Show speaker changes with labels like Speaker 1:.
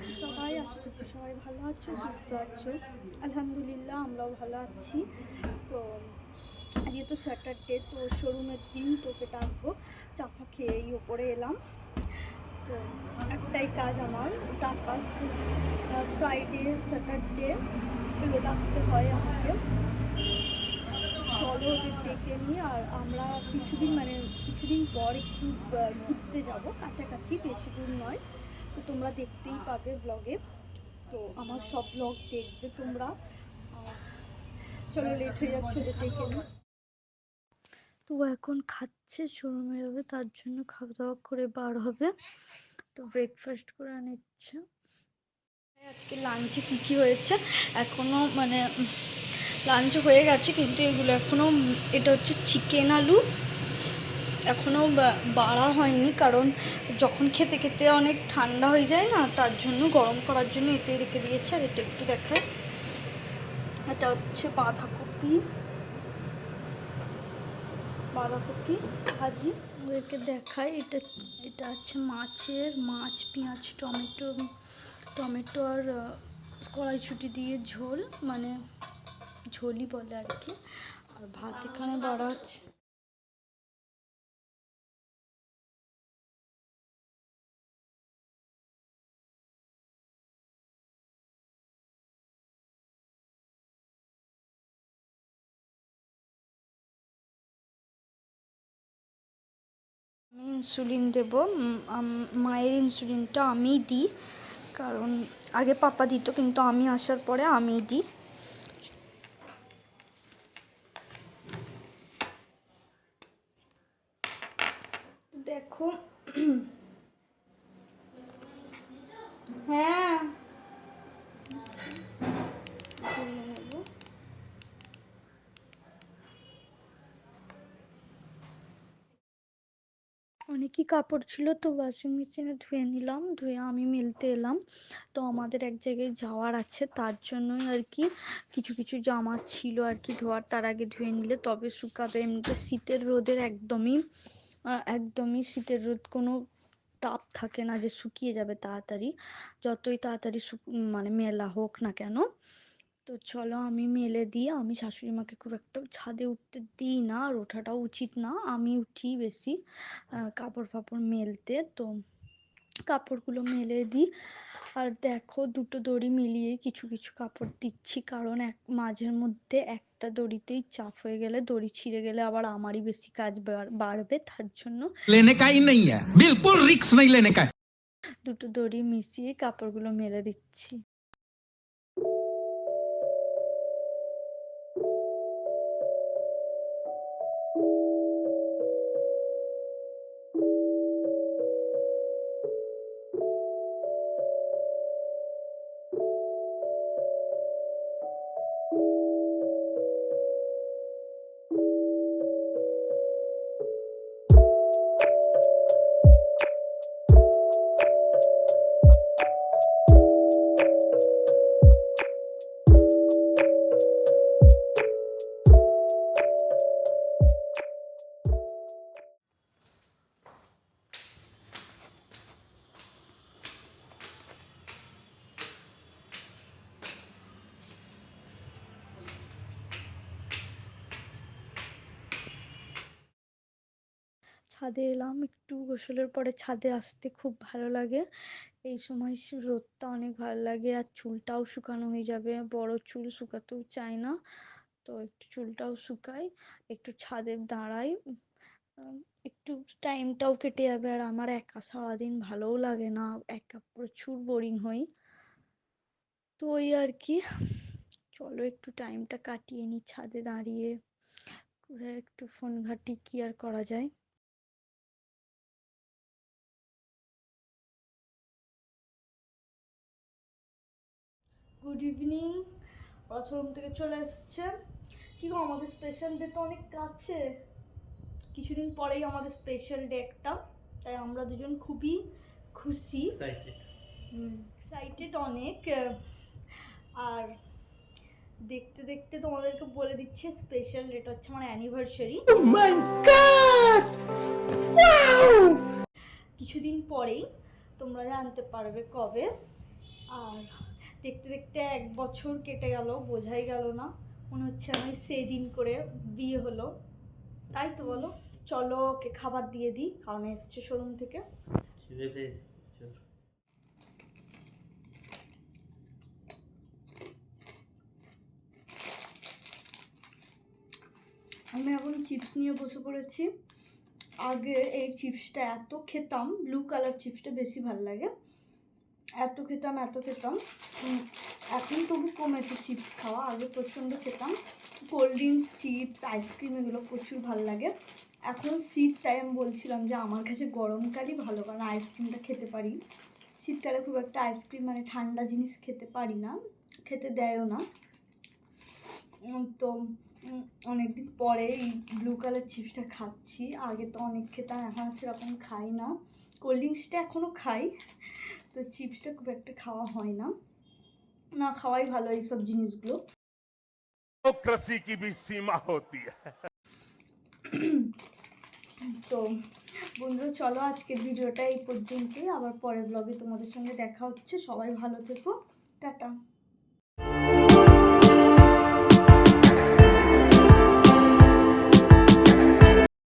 Speaker 1: আছো সবাই? আশা করছি সবাই ভালো আছো, সুস্থ আছো। আলহামদুলিল্লাহ আমরাও ভালো আছি। তো আজকে তো স্যাটারডে, তো শোরুমের দিন, তোকে ডাকবো। চাফা খেয়েই ওপরে এলাম। তো একটাই কাজ আমার, ডাকা। ফ্রাইডে, স্যাটারডে এগুলো ডাকতে হয় আমাকে। চলো ওদের ডেকে নিই। আর আমরা কিছুদিন পর একটু ঘুরতে যাব, কাছাকাছি, বেশি দূর নয়। তো তোমরা দেখতেই পাবে ব্লগে। তো আমার সব ব্লগ দেখবে তোমরা। চলো, লেট হয়ে যাচ্ছে, ওদের ডেকে নিই। তো এখন খাচ্ছে, শোরুমে যাবে, তার জন্য খাওয়া দাওয়া করে বার হবে। তো ব্রেকফাস্ট করে নিচ্ছে। আজকে লাঞ্চে কী হয়েছে এখনও লাঞ্চ হয়ে গেছে, কিন্তু এগুলো এখনও, এটা হচ্ছে চিকেন আলু, এখনও বাড়া হয়নি, কারণ যখন খেতে খেতে অনেক ঠান্ডা হয়ে যায় না, তার জন্য গরম করার জন্য এতে রেখে দিয়েছে। আর এটা একটু দেখায়, এটা হচ্ছে বাঁধাকপি ভাজি। ওদেরকে দেখায়, এটা আছে মাছ, পেঁয়াজ, টমেটো আর কড়াইশুঁটি দিয়ে ঝোল, ঝোলই বলে আর কি। আর ভাত এখানে বাড়া আছে। আমি ইনসুলিন দেব। মায়ের ইনসুলিনটা আমিই দিই, কারণ আগে পাপা দিত, কিন্তু আমি আসার পরে আমিই দিই। দেখো, হ্যাঁ অনেকই কাপড় ছিল, তো ওয়াশিং মেশিনে ধুয়ে নিলাম, ধুয়ে আমি মেলতে এলাম। তো আমাদের এক জায়গায় যাওয়ার আছে, তার জন্যই আর কি কিছু কিছু জামা ছিল আর কি ধোয়ার, তার আগে ধুয়ে নিলে তবে শুকাবে। এমনিতে শীতের রোদের একদমই শীতের রোদ কোনো তাপ থাকে না যে শুকিয়ে যাবে তাড়াতাড়ি, যতই তাড়াতাড়ি মেলা হোক না কেন। তো চলো আমি মেলে দিই। আমি শাশুড়ি মাকে খুব একটা ছাদে উঠতে দিই না, আর ওঠাটাও উচিত না, আমি উঠি বেশি কাপড় ফাপড় মেলতে। তো কাপড়গুলো মেলে দিই। আর দেখো, দুটো দড়ি মিলিয়ে কিছু কিছু কাপড় দিচ্ছি, কারণ মাঝের মধ্যে একটা দড়িতেই চাপ হয়ে গেলে, দড়ি ছিঁড়ে গেলে আবার আমারই বেশি কাজ বাড়বে, তার জন্য
Speaker 2: लेने का ही नहीं है, बिल्कुल रिक्स नहीं लेने का है।
Speaker 1: দুটো দড়ি মিশিয়ে কাপড়গুলো মেলে দিচ্ছি। ছাদে এলাম, একটু গোসলের পরে ছাদে আসতে খুব ভালো লাগে। এই সময় রোদটা অনেক ভালো লাগে, আর চুলটাও শুকানো হয়ে যাবে। বড় চুল শুকাতেও চাই না, তো একটু চুলটাও শুকাই, একটু ছাদে দাঁড়াই, একটু টাইমটাও কেটে যাবে। আর আমার একা সারাদিন ভালোও লাগে না, একা প্রচুর বোরিং হই। তো ওই আর কি, চলো একটু টাইমটা কাটিয়ে নিই ছাদে দাঁড়িয়ে, একটু ফোন ঘাঁটি, কি আর করা যায়। Good evening. ওরা শোরুম থেকে চলে এসছে। কি গো, আমাদের স্পেশাল ডে তো অনেক কাছে, কিছুদিন পরেই আমাদের স্পেশাল ডে একটা, তাই আমরা দুজন খুবই খুশি, এক্সাইটেড অনেক। আর দেখতে দেখতে তোমাদেরকে বলে দিচ্ছে, স্পেশাল ডেটা হচ্ছে আমার অ্যানিভার্সারি। কিছুদিন পরেই তোমরা জানতে পারবে কবে। আর দেখতে দেখতে 1 বছর কেটে গেল, বোঝাই গেল না, মনে হচ্ছে আমি সেদিন করে বিয়ে হলো। তাই তো বলো। চলো ওকে খাবার দিয়ে দিই, কারণ এসছে শোরুম থেকে। আমি এখন চিপস নিয়ে বসে পড়েছি। আগে এই চিপসটা এত খেতাম, ব্লু কালার চিপসটা বেশি ভালো লাগে, এত খেতাম। এখন তবু কমেছে চিপস খাওয়া, আগে প্রচণ্ড খেতাম। কোল্ড ড্রিঙ্কস, চিপস, আইসক্রিম এগুলো প্রচুর ভালো লাগে। এখন শীত, তাই আমি বলছিলাম যে আমার কাছে গরমকালই ভালো, কারণ আইসক্রিমটা খেতে পারি। শীতকালে খুব একটা আইসক্রিম মানে ঠান্ডা জিনিস খেতে পারি না, খেতে দেয়ও না। তো অনেকদিন পরে এই ব্লু কালার চিপসটা খাচ্ছি। আগে তো অনেক খেতাম, এখন সেরকম খাই না। কোল্ড ড্রিঙ্কসটা এখনও খাই, তো চিপসটা খুব একটা খাওয়া হয় না, না খাওয়াই ভালো এইসব জিনিসগুলো।
Speaker 3: डेमोक्रेसी की भी सीमा होती है।
Speaker 1: তো বন্ধুরা চলো আজকের ভিডিওটা এই পর্যন্তই, আবার পরের ব্লগে তোমাদের সঙ্গে দেখা হচ্ছে। সবাই ভালো থেকো, টাটা।